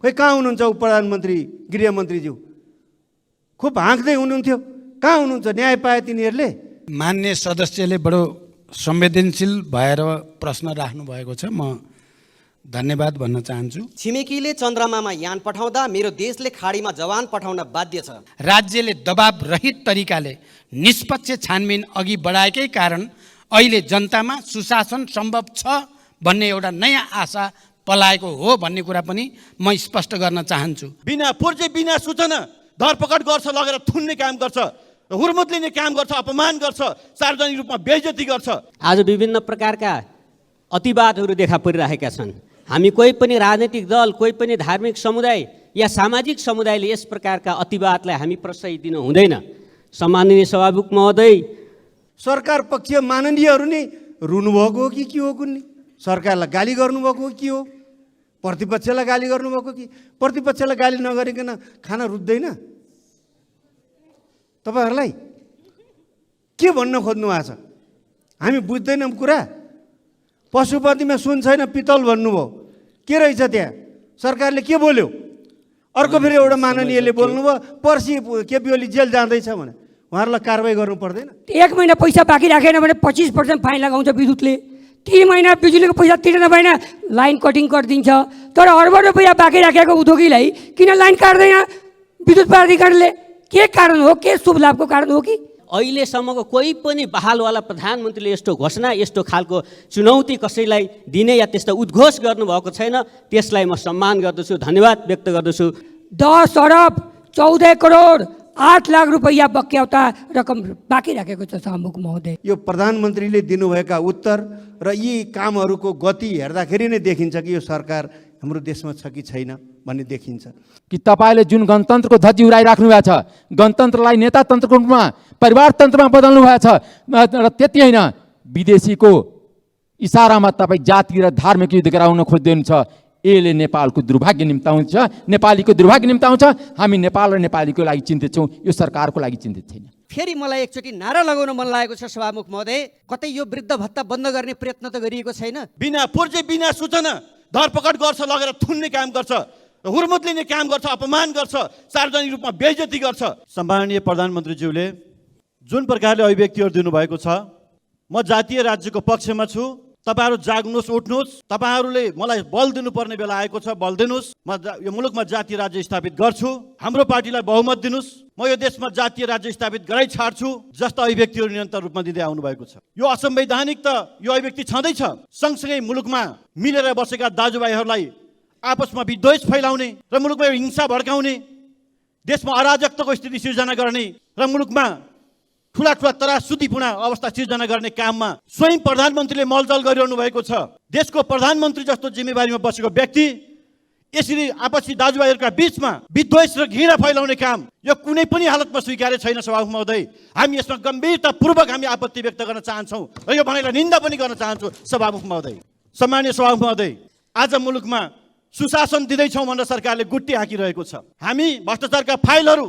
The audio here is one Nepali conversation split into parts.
खै कहाँ हुनुहुन्छ प्रधानमन्त्री गृहमन्त्रीज्यू? खुब हाँक्दै हुनुहुन्थ्यो, कहाँ हुनुहुन्छ? न्याय पाए तिनीहरूले? मान्य सदस्यले बडो संवेदनशील भएर प्रश्न राख्नु भएको छ, म धन्यवाद भन्न चाहन्छु। छिमेकीले चन्द्रमामा यान पठाउँदा मेरो देशले खाडीमा जवान पठाउन बाध्य छ। राज्यले दबाब रहित तरिकाले निष्पक्ष छानबिन अघि बढाएकै कारण अहिले जनतामा सुशासन सम्भव छ भन्ने एउटा नयाँ आशा पलाएको हो भन्ने कुरा पनि म स्पष्ट गर्न चाहन्छु। बिना पूर्जे बिना सूचना धरपकड गर्छ, लगेर थुन्ने काम गर्छ, हुर्मुत लिने काम गर्छ, अपमान गर्छ, सार्वजनिक रूपमा बेइज्जती गर्छ। आज विभिन्न प्रकारका अतिवादहरू देखा परिरहेका छन्। हामी कोही पनि राजनीतिक दल, कोही पनि धार्मिक समुदाय या सामाजिक समुदायले यस प्रकारका अतिवादलाई हामी प्रश्रय दिनु हुँदैन। सम्माननीय सभामुख महोदय, सरकार पक्षीय माननीयहरू नि रुनुभएको हो कि के हो? कुनै सरकारलाई गाली गर्नुभएको हो कि हो? प्रतिपक्षलाई गाली गर्नुभएको कि? प्रतिपक्षलाई गाली नगरिकन खाना रुच्दैन तपाईँहरूलाई? के भन्न खोज्नु भएको छ? हामी बुझ्दैनौँ कुरा। पशुपतिमा सुन छैन पितल भन्नुभयो, के रहेछ त्यहाँ? सरकारले के बोल्यो? अर्को फेरि एउटा माननीयले बोल्नुभयो पर्सि केपी ओली जेल जाँदैछ भने उहाँहरूलाई कारवाही गर्नु पर्दैन? 1 महिना पैसा बाँकी राखेन भने 25% फाइन लगाउँछ विद्युतले। 3 महिना बिजुलीको पैसा तिर्न भएन लाइन कटिङ गरिदिन्छ। तर अर्बौं रुपैयाँ बाँकी राखेको उद्योगीलाई किन लाइन काट्दैन विद्युत प्राधिकरणले? के कारण हो? के शुभ लाभको कारण हो कि? अहिलेसम्मको कोही पनि बहालवाला प्रधानमन्त्रीले यस्तो घोषणा, यस्तो खालको चुनौती कसैलाई दिने या त्यस्तो उद्घोष गर्नुभएको छैन। त्यसलाई म सम्मान गर्दछु, धन्यवाद व्यक्त गर्दछु। 10 अरब 14 करोड 8 लाख रुपैयाँ बक्याउता रकम बाँकी राखेको छ सभामुख महोदय। यो प्रधानमन्त्रीले दिनुभएका उत्तर र यी कामहरूको गति हेर्दाखेरि नै देखिन्छ कि यो सरकार हाम्रो देशमा छ कि छैन भन्ने देखिन्छ। कि तपाईँले जुन गणतन्त्रको धज्जी उडाइराख्नु भएको छ, गणतन्त्रलाई नेतातन्त्रको रूपमा परिवारतन्त्रमा बदल्नु भएको छ। र त्यति होइन, विदेशीको इसारामा तपाईँ जाति र धार्मिक युद्ध गराउन खोज्दै हुनुहुन्छ। यसले नेपालको दुर्भाग्य निम्ताउँछ, नेपालीको दुर्भाग्य निम्ताउँछ। हामी नेपाल र नेपालीको लागि चिन्तित छौँ, यो सरकारको लागि चिन्तित छैन। फेरि मलाई एकचोटि नारा लगाउन मन लागेको छ सभामुख महोदय, कतै यो वृद्ध भत्ता बन्द गर्ने प्रयत्न त गरिएको छैन? बिना पूर्जे बिना सूचना धरपकड गर्छ, लगेर थुन्ने काम गर्छ, हुर्मुत लिने काम गर्छ, अपमान गर्छ, सार्वजनिक रूपमा बेइज्जती गर्छ। सम्माननीय प्रधानमन्त्रीज्यूले जुन प्रकारले अभिव्यक्तिहरू दिनुभएको छ, म जातीय राज्यको पक्षमा छु। तपाईहरु जाग्नुहोस्, उठ्नुहोस्। तपाईहरुले मलाई बल दिनुपर्ने बेला आएको छ, बल दिनुहोस्। म यो मुलुकमा जातीय राज्य स्थापित गर्छु। हाम्रो पार्टीलाई बहुमत दिनुहोस्। म यो देशमा जातीय राज्य स्थापित गराइ छाड्छु जस्ता अभिव्यक्तिहरू निरन्तर रूपमा दिँदै आउनु भएको छ। यो असंवैधानिक त यो अभिव्यक्ति छँदैछ। सँगसँगै मुलुकमा मिलेर बसेका दाजुभाइहरूलाई आपसमा विद्वेष फैलाउने र मुलुकमा हिंसा भड्काउने, देशमा अराजकताको स्थिति सिर्जना गर्ने र मुलुकमा ठुला ठुला त्रासदीपूर्ण अवस्था सिर्जना गर्ने काममा स्वयं प्रधानमन्त्रीले मलजल गरिरहनु भएको छ। देशको प्रधानमन्त्री जस्तो जिम्मेवारीमा बसेको व्यक्ति यसरी आपसी दाजुभाइहरूका बीचमा विद्वेष र घृणा फैलाउने काम यो कुनै पनि हालतमा स्वीकार्य छैन। सभामुख महोदय, हामी यसमा गम्भीरतापूर्वक हामी आपत्ति व्यक्त गर्न चाहन्छौँ र यो भनाइलाई निन्दा पनि गर्न चाहन्छु। सभामुख महोदय, सम्मानीय सभामुख महोदय, आज मुलुकमा सुशासन दिँदैछौँ भनेर सरकारले गुट्टी हाकिरहेको छ। हामी भ्रष्टाचारका फाइलहरू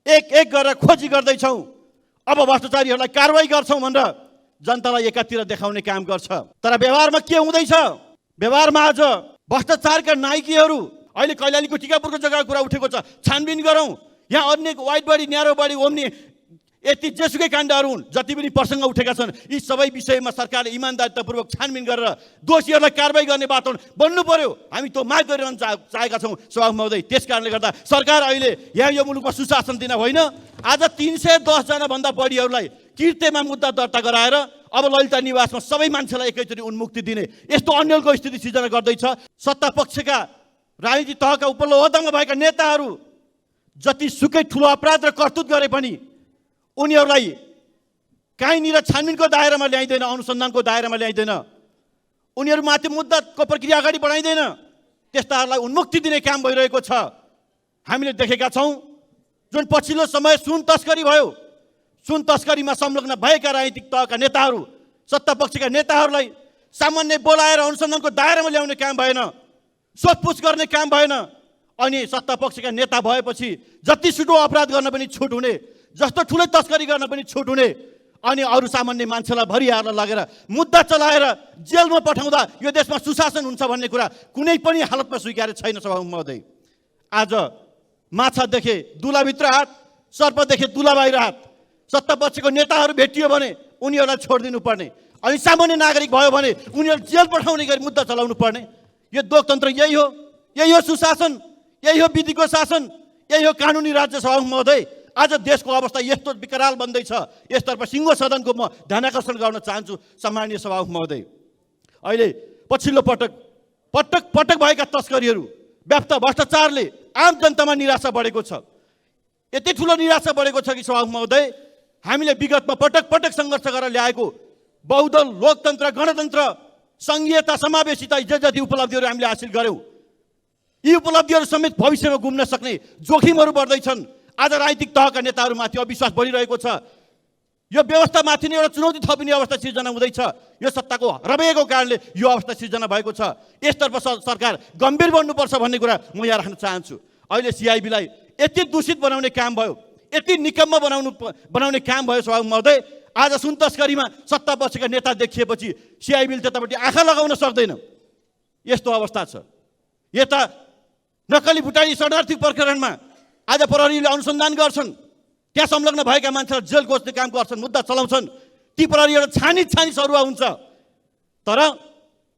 एक एक गरेर खोजी गर्दैछौँ। अब भ्रष्टाचारीहरूलाई कारवाही गर्छौँ भनेर जनतालाई एकातिर देखाउने काम गर्छ। तर व्यवहारमा के हुँदैछ? व्यवहारमा आज भ्रष्टाचारका नायकीहरू अहिले कैलालीको टिकापुरको जग्गाको कुरा उठेको छ। छानबिन गरौँ। यहाँ अन्य wide body, narrow body, omni यति जेसुकै काण्डहरू हुन्, जति पनि प्रसङ्ग उठेका छन्, यी सबै विषयमा सरकारले इमान्दारितापूर्वक छानबिन गरेर दोषीहरूलाई कारवाही गर्ने वातावरण बन्नु पर्यो। हामी त्यो माग गरिरहन चाहेका छौँ सभामुख महोदय। त्यस कारणले गर्दा सरकार अहिले यहाँ यो मुलुकमा सुशासन दिन होइन, आज 310 जना भन्दा बढीहरूलाई किर्तेमा मुद्दा दर्ता गराएर अब ललिता निवासमा सबै मान्छेलाई एकैचोटि उन्मुक्ति दिने यस्तो अन्यलको स्थिति सिर्जना गर्दैछ। सत्ता पक्षका राजनीतिक तहका उपल्लो ओहदामा भएका नेताहरू जति सुकै ठुलो अपराध र करतुत गरे पनि उनीहरूलाई काहीँनिर छानबिनको दायरामा ल्याइँदैन, अनुसन्धानको दायरामा ल्याइँदैन, उनीहरूमाथि मुद्दाको प्रक्रिया अगाडि बढाइँदैन। त्यस्ताहरूलाई उन्मुक्ति दिने काम भइरहेको छ। हामीले देखेका छौँ जुन पछिल्लो समय सुन तस्करी भयो, सुन तस्करीमा संलग्न भएका राजनीतिक तहका नेताहरू, सत्ता पक्षका नेताहरूलाई सामान्य बोलाएर अनुसन्धानको दायरामा ल्याउने काम भएन, सोधपुछ गर्ने काम भएन। अनि सत्ता पक्षका नेता भएपछि जति सुटो अपराध गर्न पनि छुट हुने, जस्तो ठुलै तस्करी गर्न पनि छुट हुने, अनि अरू सामान्य मान्छेलाई भरिहालेर लगेर मुद्दा चलाएर जेलमा पठाउँदा यो देशमा सुशासन हुन्छ भन्ने कुरा कुनै पनि हालतमा स्वीकार्य छैन सभामुख महोदय। आज माछा देखे दुलाभित्र हात, सर्प देखे दुला बाहिर हात। सत्ता पक्षको नेताहरू भेटियो भने उनीहरूलाई छोडिदिनु पर्ने, अनि सामान्य नागरिक भयो भने उनीहरू जेल पठाउने गरी मुद्दा चलाउनु पर्ने। यो लोकतन्त्र यही हो, यही हो सुशासन, यही हो विधिको शासन, यही हो कानुनी राज्य सभामुख महोदय। आज देशको अवस्था यस्तो विकराल बन्दैछ, यसतर्फ सिङ्गो सदनको म ध्यान आकर्षण गर्न चाहन्छु सम्माननीय सभामुख महोदय। अहिले पछिल्लो पटक भएका तस्करीहरू, व्याप्त भ्रष्टाचारले आम जनतामा निराशा बढेको छ। यति ठुलो निराशा बढेको छ कि सभामुख महोदय, हामीले विगतमा पटक सङ्घर्ष गरेर ल्याएको बहुदल लोकतन्त्र, गणतन्त्र, सङ्घीयता, समावेशिता जति उपलब्धिहरू हामीले हासिल गऱ्यौँ, यी उपलब्धिहरू समेत भविष्यमा गुम्न सक्ने जोखिमहरू बढ्दैछन्। आज राजनीतिक तहका नेताहरूमाथि अविश्वास बढिरहेको छ। यो व्यवस्थामाथि नै एउटा चुनौती थपिने अवस्था सिर्जना हुँदैछ। यो सत्ताको रवैयाको कारणले यो अवस्था सिर्जना भएको छ। यसतर्फ सरकार गम्भीर बन्नुपर्छ भन्ने कुरा म यहाँ राख्न चाहन्छु। अहिले सिआइबीलाई यति दूषित बनाउने काम भयो, यति निकम्म बनाउने काम भयो सभामुख महोदय। आज सुन तस्करीमा सत्ता पक्षका नेता देखिएपछि सिआइबीले त्यतापट्टि आँखा लगाउन सक्दैन, यस्तो अवस्था छ। यता नक्कली भुटानी शरणार्थी प्रकरणमा आज प्रहरीले अनुसन्धान गर्छन्, त्यहाँ संलग्न भएका मान्छेलाई जेल खोज्ने काम गर्छन्, मुद्दा चलाउँछन्। ती प्रहरीहरू छानी सरुवा हुन्छ। तर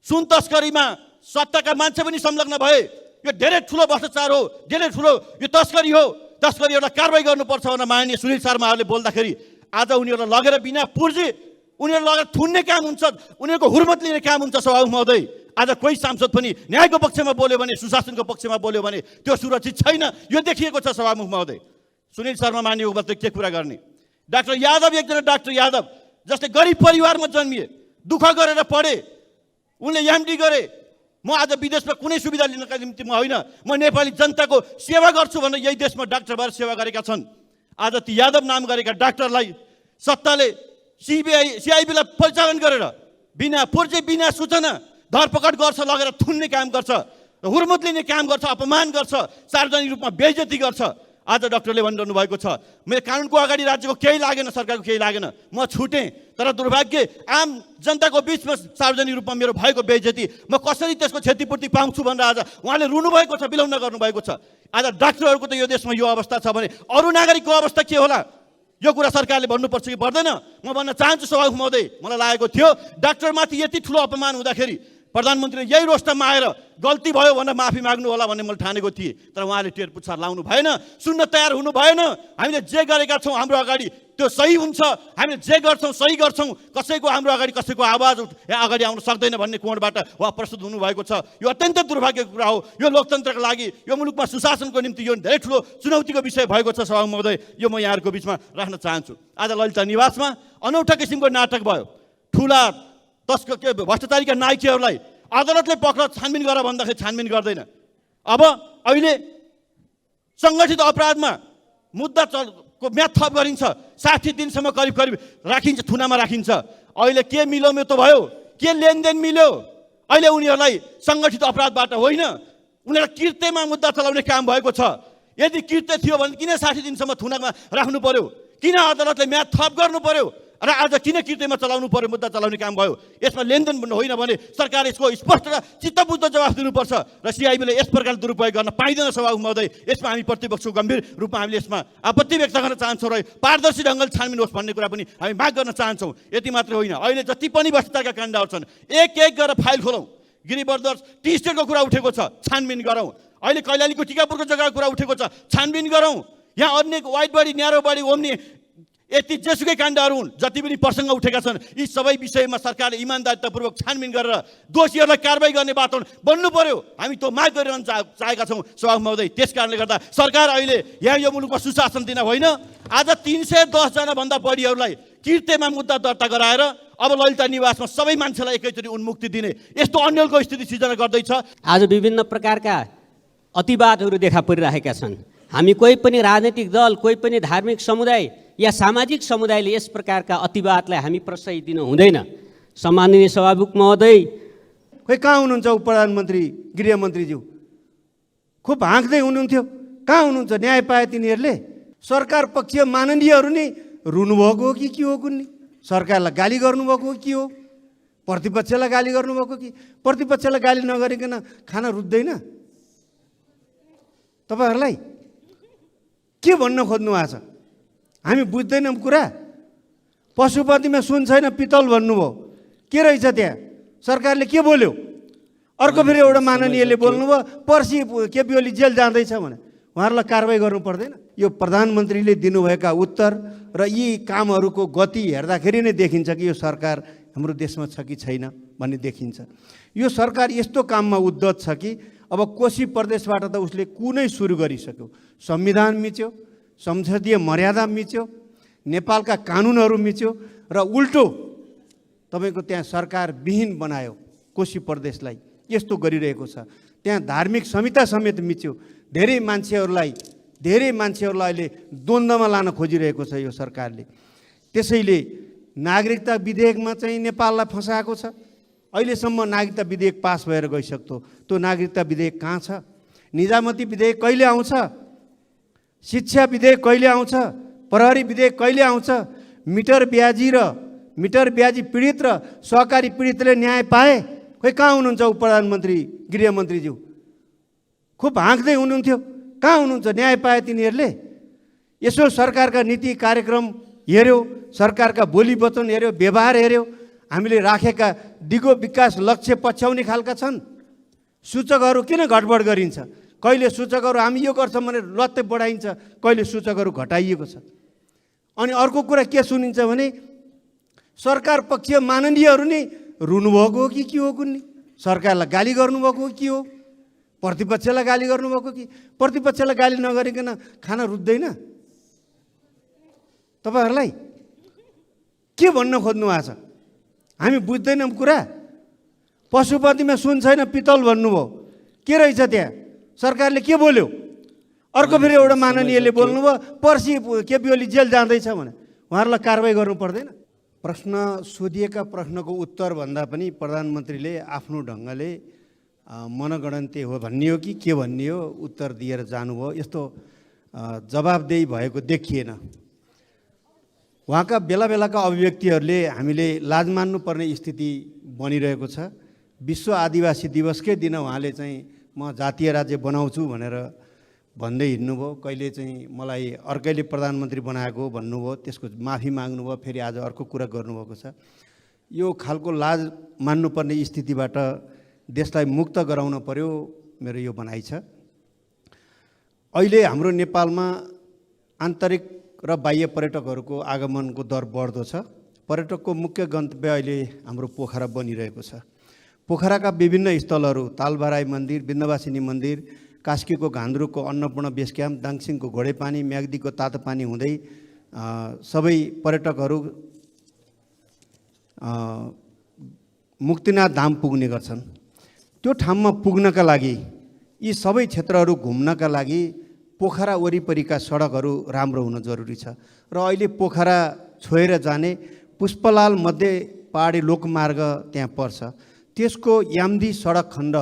सुन तस्करीमा सत्ताका मान्छे पनि संलग्न भए, यो धेरै ठुलो भ्रष्टाचार हो, धेरै ठुलो यो तस्करी हो। तस्करीहरूलाई कारवाही गर्नुपर्छ भनेर माननीय सुनिल शर्माहरूले बोल्दाखेरि आज उनीहरूलाई लगेर बिना पुर्जी उनीहरू लगेर थुन्ने काम हुन्छ, उनीहरूको हुर्मत लिने काम हुन्छ सभामुख महोदय। आज कोही सांसद पनि न्यायको पक्षमा बोल्यो भने, सुशासनको पक्षमा बोल्यो भने त्यो सुरक्षित छैन, यो देखिएको छ सभामुख महोदय। सुनिल शर्मा मान्यको मात्रै के कुरा गर्ने। डाक्टर यादव, एकजना डाक्टर यादव जसले गरिब परिवारमा जन्मिए, दुःख गरेर पढे, उनले एमडी गरे। म आज विदेशमा कुनै सुविधा लिनका निम्ति म होइन, म नेपाली जनताको सेवा गर्छु भनेर यही देशमा डाक्टर भएर सेवा गरेका छन्। आज ती यादव नाम गरेका डाक्टरलाई सत्ताले सिआइबीलाई परिचालन गरेर बिना पुर्जी, बिना सूचना धरपकड गर्छ, लगेर थुन्ने काम गर्छ, हुर्मुत लिने काम गर्छ, अपमान गर्छ, सार्वजनिक रूपमा बेइज्जती गर्छ। आज डाक्टरले भनिरहनु भएको छ, मेरो कानुनको अगाडि राज्यको केही लागेन, सरकारको केही लागेन, म छुटेँ। तर दुर्भाग्य आम जनताको बिचमा सार्वजनिक रूपमा मेरो भएको बेइज्जती म कसरी त्यसको क्षतिपूर्ति पाउँछु भनेर आज उहाँले रुनु भएको छ, बिलौना गर्नुभएको छ। आज डाक्टरहरूको त यो देशमा यो अवस्था छ भने अरू नागरिकको अवस्था के होला? यो कुरा सरकारले भन्नुपर्छ कि पर्दैन? म भन्न चाहन्छु सभामुख महोदय, मलाई लागेको थियो डाक्टरमाथि यति ठुलो अपमान हुँदाखेरि प्रधानमन्त्रीले यही रोस्टमा आएर गल्ती भयो भनेर माफी माग्नु होला भन्ने मैले ठानेको थिएँ। तर उहाँले टेर पुच्छर लाउनु भएन, सुन्न तयार हुनु भएन। हामीले जे गरेका छौँ हाम्रो अगाडि त्यो सही हुन्छ, हामीले जे गर्छौँ सही गर्छौँ, कसैको हाम्रो अगाडि कसैको आवाज अगाडि आउन सक्दैन भन्ने कोणबाट उहाँ प्रस्तुत हुनुभएको छ। यो अत्यन्तै दुर्भाग्यको कुरा हो। यो लोकतन्त्रको लागि, यो मुलुकमा सुशासनको निम्ति यो धेरै ठुलो चुनौतीको विषय भएको छ सभामुख महोदय। यो म यहाँहरूको बिचमा राख्न चाहन्छु। आज ललिता निवासमा अनौठा किसिमको नाटक भयो। ठुला भ्रष्टाचारीका नायकीहरूलाई अदालतले पक्र छानबिन गर भन्दाखेरि छानबिन गर्दैन। अब अहिले सङ्गठित अपराधमा मुद्दा को म्याद थप गरिन्छ, 60 दिनसम्म करिब राखिन्छ, थुनामा राखिन्छ। अहिले के मिलोमेतो भयो, के लेनदेन मिल्यो? अहिले उनीहरूलाई सङ्गठित अपराधबाट होइन, उनीहरूलाई कृत्यमा मुद्दा चलाउने काम भएको छ। यदि कृत्य थियो भने किन 60 दिनसम्म थुनामा राख्नु पर्यो? किन अदालतले म्याद थप गर्नु पर्यो? र आज किन कृत्यमा चलाउनु पर्यो, मुद्दा चलाउने काम भयो? यसमा लेनदेन होइन भने सरकारले यसको स्पष्ट र चित्तबुद्ध जवाफ दिनुपर्छ। र सिआइबीले यस प्रकार दुरुपयोग गर्न पाइँदैन सभामुख महोदय। यसमा हामी प्रतिपक्षको गम्भीर रूपमा हामीले यसमा आपत्ति व्यक्त गर्न चाहन्छौँ र पारदर्शी ढङ्गले छानबिन होस् भन्ने कुरा पनि हामी माग गर्न चाहन्छौँ। यति मात्रै होइन, अहिले जति पनि भ्रष्टाचारका काण्डहरू छन् एक गरेर फाइल खोलौँ। गिरिबर्दर टी स्टेटको कुरा उठेको छ, छानबिन गरौँ। अहिले कैलालीको टिकापुरको जग्गाको कुरा उठेको छ, छानबिन गरौँ। यहाँ अन्य wide body, narrow body, omni यति जेसुकै काण्डहरू हुन्, जति पनि प्रसङ्ग उठेका छन्, यी सबै विषयमा सरकारले इमान्दारितापूर्वक छानबिन गरेर दोषीहरूलाई कारवाही गर्ने वातावरण बन्नु पर्यो। हामी त्यो माग गरिरहन चाहेका छौँ सभामुख महोदय। त्यस कारणले गर्दा सरकार अहिले यहाँ यो मुलुकमा सुशासन दिन होइन, आज 310 जना भन्दा बढीहरूलाई कृत्यमा मुद्दा दर्ता गराएर अब ललिता निवासमा सबै मान्छेलाई एकैचोटि उन्मुक्ति दिने यस्तो अन्यलको स्थिति सिर्जना गर्दैछ। आज विभिन्न प्रकारका अतिवादहरू देखा परिरहेका छन्। हामी कोही पनि राजनैतिक दल, कोही पनि धार्मिक समुदाय या सामाजिक समुदायले यस प्रकारका अतिवादलाई हामी प्रश्रय दिन हुँदैन। सम्माननीय सभामुख महोदय, खोइ कहाँ हुनुहुन्छ प्रधानमन्त्री, गृहमन्त्रीज्यू? खुब हाँक्दै हुनुहुन्थ्यो, कहाँ हुनुहुन्छ? न्याय पाए तिनीहरूले? सरकार पक्षीय माननीयहरू नि रुनुभएको हो कि के हो कुन्नी? सरकारलाई गाली गर्नुभएको के हो? प्रतिपक्षलाई गाली गर्नुभएको कि? प्रतिपक्षलाई गाली नगरिकन खाना रुच्दैन? तपाईँहरूलाई के भन्न खोज्नु भएको छ? हामी बुझ्दैनौँ कुरा। पशुपतिमा सुन छैन पितल भन्नुभयो, के रहेछ त्यहाँ? सरकारले के बोल्यो? अर्को फेरि एउटा माननीयले बोल्नुभयो पर्सि केपी ओली जेल जाँदैछ भने उहाँहरूलाई कारवाही गर्नु पर्दैन? यो प्रधानमन्त्रीले दिनुभएका उत्तर र यी कामहरूको गति हेर्दाखेरि नै देखिन्छ कि यो सरकार हाम्रो देशमा छ कि छैन भन्ने देखिन्छ। यो सरकार यस्तो काममा उद्धत छ कि अब कोशी प्रदेशबाट त उसले कुनै सुरु गरिसक्यो। संविधान मिच्यो, संसदीय मर्यादा मिच्यो, नेपालका कानुनहरू मिच्यो र उल्टो तपाईँको त्यहाँ सरकार विहीन बनायो कोशी प्रदेशलाई। यस्तो गरिरहेको छ। त्यहाँ धार्मिक संहिता समेत मिच्यो। धेरै मान्छेहरूलाई अहिले द्वन्द्वमा लान खोजिरहेको छ यो सरकारले। त्यसैले नागरिकता विधेयकमा चाहिँ नेपाललाई फसाएको छ। अहिलेसम्म नागरिकता विधेयक पास भएर गइसक्यो। त्यो नागरिकता विधेयक कहाँ छ? निजामती विधेयक कहिले आउँछ? शिक्षा विधेयक कहिले आउँछ? प्रहरी विधेयक कहिले आउँछ? मिटर ब्याजी पीडित र सहकारी पीडितले न्याय पाए? खोइ कहाँ हुनुहुन्छ प्रधानमन्त्री गृहमन्त्रीज्यू? खुब हाँक्दै हुनुहुन्थ्यो। कहाँ हुनुहुन्छ? न्याय पाए तिनीहरूले? यसो सरकारका नीति कार्यक्रम हेऱ्यो, सरकारका बोली वचन हेऱ्यो, व्यवहार हेऱ्यो, हामीले राखेका दिगो विकास लक्ष्य पछ्याउने खालका छन्। सूचकहरू किन घटबड गरिन्छ? कहिले सूचकहरू हामी यो गर्छौँ भने लत्तै बढाइन्छ, कहिले सूचकहरू घटाइएको छ। अनि अर्को कुरा के सुनिन्छ भने सरकार पक्षीय माननीयहरू नै रुनुभएको हो कि के हो कुन्नी? सरकारलाई गाली गर्नुभएको हो के हो? प्रतिपक्षलाई गाली गर्नुभएको कि? प्रतिपक्षलाई गाली नगरिकन खाना रुच्दैन? तपाईँहरूलाई के भन्न खोज्नु भएको छ? हामी बुझ्दैनौँ कुरा। पशुपतिमा सुन छैन पितल भन्नुभयो, के रहेछ त्यहाँ? सरकारले के बोल्यो? अर्को फेरि एउटा माननीयले बोल्नुभयो पर्सि केपी ओली जेल जाँदैछ भने उहाँहरूलाई कारवाही गर्नु पर्दैन? प्रश्न सोधिएका प्रश्नको उत्तर भन्दा पनि प्रधानमन्त्रीले आफ्नो ढङ्गले मनगणन्ते हो भन्ने हो कि के भन्ने हो उत्तर दिएर जानुभयो। यस्तो जवाबदेही भएको देखिएन। उहाँका बेला बेलाका अभिव्यक्तिहरूले हामीले लाज मान्नुपर्ने स्थिति बनिरहेको छ। विश्व आदिवासी दिवसकै दिन उहाँले चाहिँ म जातीय राज्य बनाउँछु भनेर भन्दै हिँड्नुभयो। कहिले चाहिँ मलाई अर्कैले प्रधानमन्त्री बनाएको भन्नुभयो, त्यसको माफी माग्नुभयो, फेरि आज अर्को कुरा गर्नुभएको छ। यो खालको लाज मान्नुपर्ने स्थितिबाट देशलाई मुक्त गराउन पर्यो, मेरो यो भनाइ छ। अहिले हाम्रो नेपालमा आन्तरिक र बाह्य पर्यटकहरूको आगमनको दर बढ्दो छ। पर्यटकको मुख्य गन्तव्य अहिले हाम्रो पोखरा बनिरहेको छ। पोखराका विभिन्न स्थलहरू तालबाराई मन्दिर, विन्ध्यवासिनी मन्दिर, कास्कीको घान्द्रुकको अन्नपूर्ण बेस क्याम्प, दाङसिङको घोडेपानी, म्याग्दीको तातोपानी हुँदै सबै पर्यटकहरू मुक्तिनाथ धाम पुग्ने गर्छन्। त्यो ठाउँमा पुग्नका लागि, यी सबै क्षेत्रहरू घुम्नका लागि पोखरा वरिपरिका सडकहरू राम्रो हुन जरुरी छ। र अहिले पोखरा छोएर जाने पुष्पलाल मध्य पहाडी लोकमार्ग त्यहाँ पर्छ। त्यसको याम्दी सडक खण्ड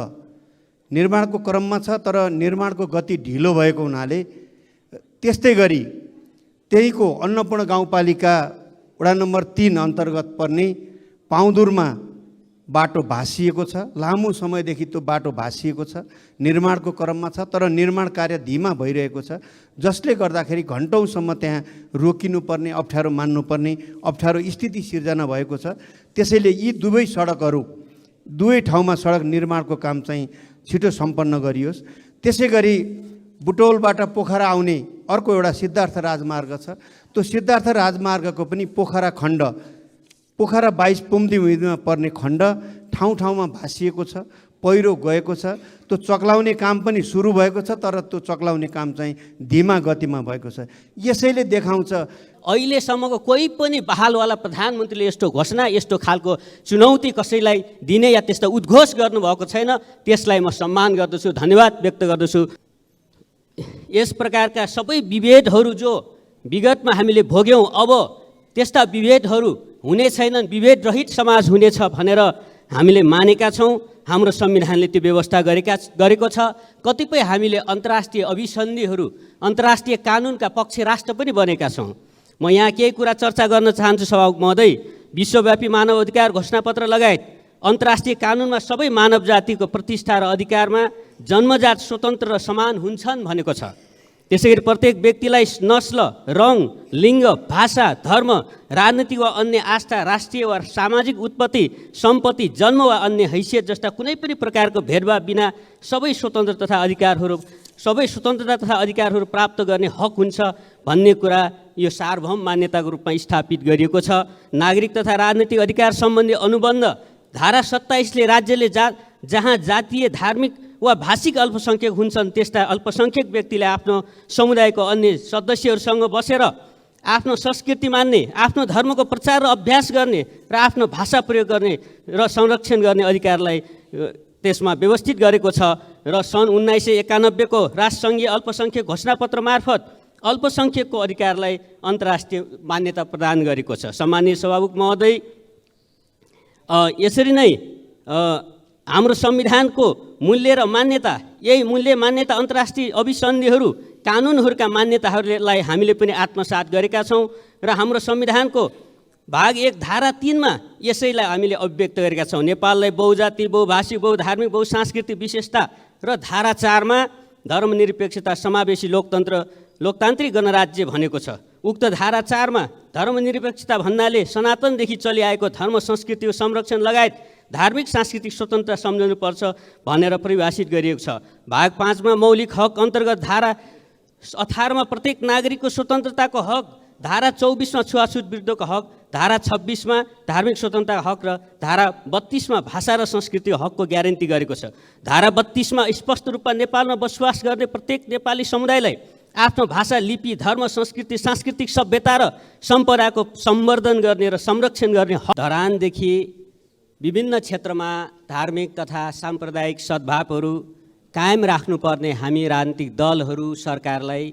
निर्माणको क्रममा छ, तर निर्माणको गति ढिलो भएको हुनाले त्यस्तै गरी त्यहीको अन्नपूर्ण गाउँपालिका वडा नम्बर 3 अन्तर्गत पर्ने पाउँदुरमा बाटो भाँसिएको छ। लामो समयदेखि त्यो बाटो भाँसिएको छ, निर्माणको क्रममा छ, तर निर्माण कार्य धीमा भइरहेको छ, जसले गर्दाखेरि घन्टौँसम्म त्यहाँ रोकिनुपर्ने, अप्ठ्यारो मान्नुपर्ने अप्ठ्यारो स्थिति सिर्जना भएको छ। त्यसैले यी दुवै सडकहरू, दुवै ठाउँमा सडक निर्माणको काम चाहिँ छिटो सम्पन्न गरियोस्। त्यसै गरी बुटोलबाट पोखरा आउने अर्को एउटा सिद्धार्थ राजमार्ग छ। त्यो सिद्धार्थ राजमार्गको पनि पोखरा खण्ड, पोखरा 22 पुमदीमा पर्ने खण्ड ठाउँ ठाउँमा भाँसिएको छ, पहिरो गएको छ। त्यो चक्लाउने काम पनि सुरु भएको छ, तर त्यो चक्लाउने काम चाहिँ धीमा गतिमा भएको छ। यसैले देखाउँछ अहिलेसम्मको कोही पनि बहालवाला प्रधानमन्त्रीले यस्तो घोषणा, यस्तो खालको चुनौती कसैलाई दिने या त्यस्तो उद्घोष गर्नुभएको छैन। त्यसलाई म सम्मान गर्दछु, धन्यवाद व्यक्त गर्दछु। यस प्रकारका सबै विभेदहरू जो विगतमा हामीले भोग्यौँ, अब त्यस्ता विभेदहरू हुने छैनन्, विभेदरहित समाज हुनेछ भनेर हामीले मानेका छौँ। हाम्रो संविधानले त्यो व्यवस्था गरेको छ। कतिपय हामीले अन्तर्राष्ट्रिय अभिसन्धिहरू, अन्तर्राष्ट्रिय कानुनका पक्ष राष्ट्र पनि बनेका छौँ। म यहाँ केही कुरा चर्चा गर्न चाहन्छु सभामुख महोदय। विश्वव्यापी मानव अधिकार घोषणापत्र लगायत अन्तर्राष्ट्रिय कानुनमा सबै मानव जातिको प्रतिष्ठा र अधिकारमा जन्मजात स्वतन्त्र र समान हुन्छन् भनेको छ। त्यसैगरी प्रत्येक व्यक्तिलाई नस्ल, रङ, लिङ्ग, भाषा, धर्म, राजनीतिक वा अन्य आस्था, राष्ट्रिय वा सामाजिक उत्पत्ति, सम्पत्ति, जन्म वा अन्य हैसियत जस्ता कुनै पनि प्रकारको भेदभाव बिना सबै स्वतन्त्रता तथा अधिकारहरू प्राप्त गर्ने हक हुन्छ भन्ने कुरा यो सार्वभौम मान्यताको रूपमा स्थापित गरिएको छ। नागरिक तथा राजनीतिक अधिकार सम्बन्धी अनुबन्ध धारा 27ले राज्यले जहाँ जातीय, धार्मिक वा भाषिक अल्पसङ्ख्यक हुन्छन् त्यस्ता अल्पसङ्ख्यक व्यक्तिले आफ्नो समुदायको अन्य सदस्यहरूसँग बसेर आफ्नो संस्कृति मान्ने, आफ्नो धर्मको प्रचार र अभ्यास गर्ने र आफ्नो भाषा प्रयोग गर्ने र संरक्षण गर्ने अधिकारलाई त्यसमा व्यवस्थित गरेको छ। र सन् 1991 को राष्ट्रसङ्घीय अल्पसङ्ख्यक घोषणापत्र मार्फत अल्पसङ्ख्यकको अधिकारलाई अन्तर्राष्ट्रिय मान्यता प्रदान गरेको छ। सम्माननीय सभामुख महोदय, यसरी नै हाम्रो संविधानको मूल्य र मान्यता, यही मूल्य मान्यता अन्तर्राष्ट्रिय अभिसन्धिहरू, कानुनहरूका मान्यताहरूलाई हामीले पनि आत्मसात गरेका छौँ र हाम्रो संविधानको भाग 1 धारा 3मा यसैलाई हामीले अभिव्यक्त गरेका छौँ। नेपाललाई बहुजाति, बहुभाषी, बहुधार्मिक, बहुसांस्कृतिक विशेषता र धारा 4मा धर्मनिरपेक्षता, समावेशी लोकतान्त्रिक गणराज्य भनेको छ। उक्त धारा 4मा धर्मनिरपेक्षता भन्नाले सनातनदेखि चलिआएको धर्म संस्कृतिको संरक्षण लगायत धार्मिक सांस्कृतिक स्वतन्त्रता सम्झनुपर्छ भनेर परिभाषित गरिएको छ। भाग 5मा मौलिक हक अन्तर्गत धारा 18मा प्रत्येक नागरिकको स्वतन्त्रताको हक, धारा 24मा छुवाछुत विरुद्धको हक, धारा 26मा धार्मिक स्वतन्त्रताको हक र धारा 32मा भाषा र संस्कृतिको हकको ग्यारेन्टी गरेको छ। धारा 32मा स्पष्ट रूपमा नेपालमा बसोबास गर्ने प्रत्येक नेपाली समुदायलाई आफ्नो भाषा, लिपि, धर्म, संस्कृति, सांस्कृतिक सभ्यता र सम्पदाको सम्वर्धन गर्ने र संरक्षण गर्ने हक। धरानदेखि विभिन्न क्षेत्रमा धार्मिक तथा साम्प्रदायिक सद्भावहरू कायम राख्नुपर्ने हामी राजनीतिक दलहरू सरकारलाई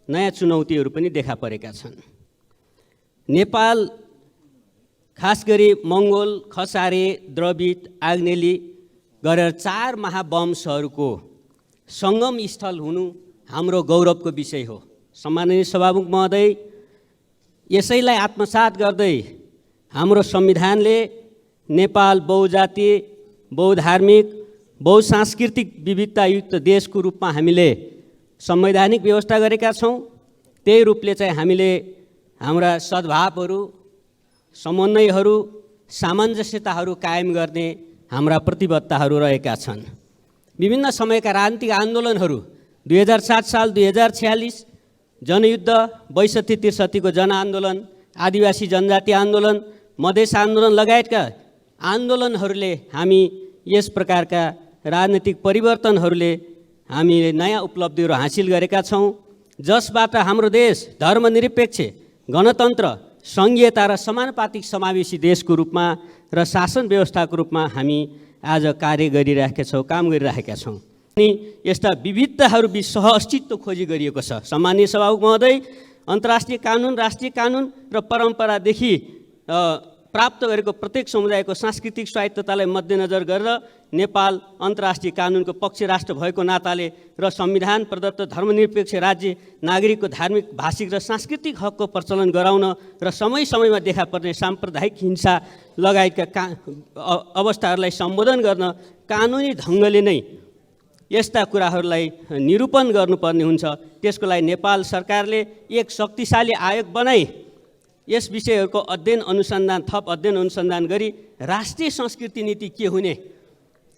नयाँ चुनौतीहरू पनि देखा परेका छन्। नेपाल खास गरी मङ्गोल, खसारे, द्रविड, आग्नेली गरेर 4 महावंशहरूको सङ्गम स्थल हुनु हाम्रो गौरवको विषय हो। सम्माननीय सभामुख महोदय, यसैलाई आत्मसात गर्दै हाम्रो संविधानले नेपाल बहुजातीय, बहुधार्मिक, बहुसांस्कृतिक विविधतायुक्त देशको रूपमा हामीले संवैधानिक व्यवस्था गरेका छौँ। त्यही रूपले चाहिँ हामीले हाम्रा सद्भावहरू, समन्वयहरू, सामञ्जस्यताहरू कायम गर्ने हाम्रा प्रतिबद्धताहरू रहेका छन्। विभिन्न समयका राजनीतिक आन्दोलनहरू 2007 साल, 2046 जनयुद्ध, 62-63 को जनआन्दोलन, आदिवासी जनजाति आन्दोलन, मधेस आन्दोलन लगायतका आन्दोलनहरूले हामी यस प्रकारका राजनीतिक परिवर्तनहरूले हामीले नयाँ उपलब्धिहरू हासिल गरेका छौँ, जसबाट हाम्रो देश धर्मनिरपेक्ष, गणतन्त्र, सङ्घीयता र समानुपातिक समावेशी देशको रूपमा र शासन व्यवस्थाको रूपमा हामी आज कार्य गरिरहेका छौँ, काम गरिरहेका छौँ। अनि यस्ता विविधताहरू बिच सहअस्तित्व खोजी गरिएको छ। सम्माननीय सभामुख महोदय, अन्तर्राष्ट्रिय कानुन, राष्ट्रिय कानुन र परम्परादेखि प्राप्त गरेको प्रत्येक समुदायको सांस्कृतिक स्वायत्ततालाई मध्यनजर गरेर नेपाल अन्तर्राष्ट्रिय कानुनको पक्ष राष्ट्र भएको नाताले र संविधान प्रदत्त धर्मनिरपेक्ष राज्य नागरिकको धार्मिक, भाषिक र सांस्कृतिक हकको प्रचलन गराउन र समय समयमा देखा पर्ने साम्प्रदायिक हिंसा लगायतका अवस्थाहरूलाई सम्बोधन गर्न कानुनी ढङ्गले नै यस्ता कुराहरूलाई निरूपण गर्नुपर्ने हुन्छ। त्यसको लागि नेपाल सरकारले एक शक्तिशाली आयोग बनाई यस विषयहरूको थप अध्ययन अनुसन्धान गरी राष्ट्रिय संस्कृति नीति के हुने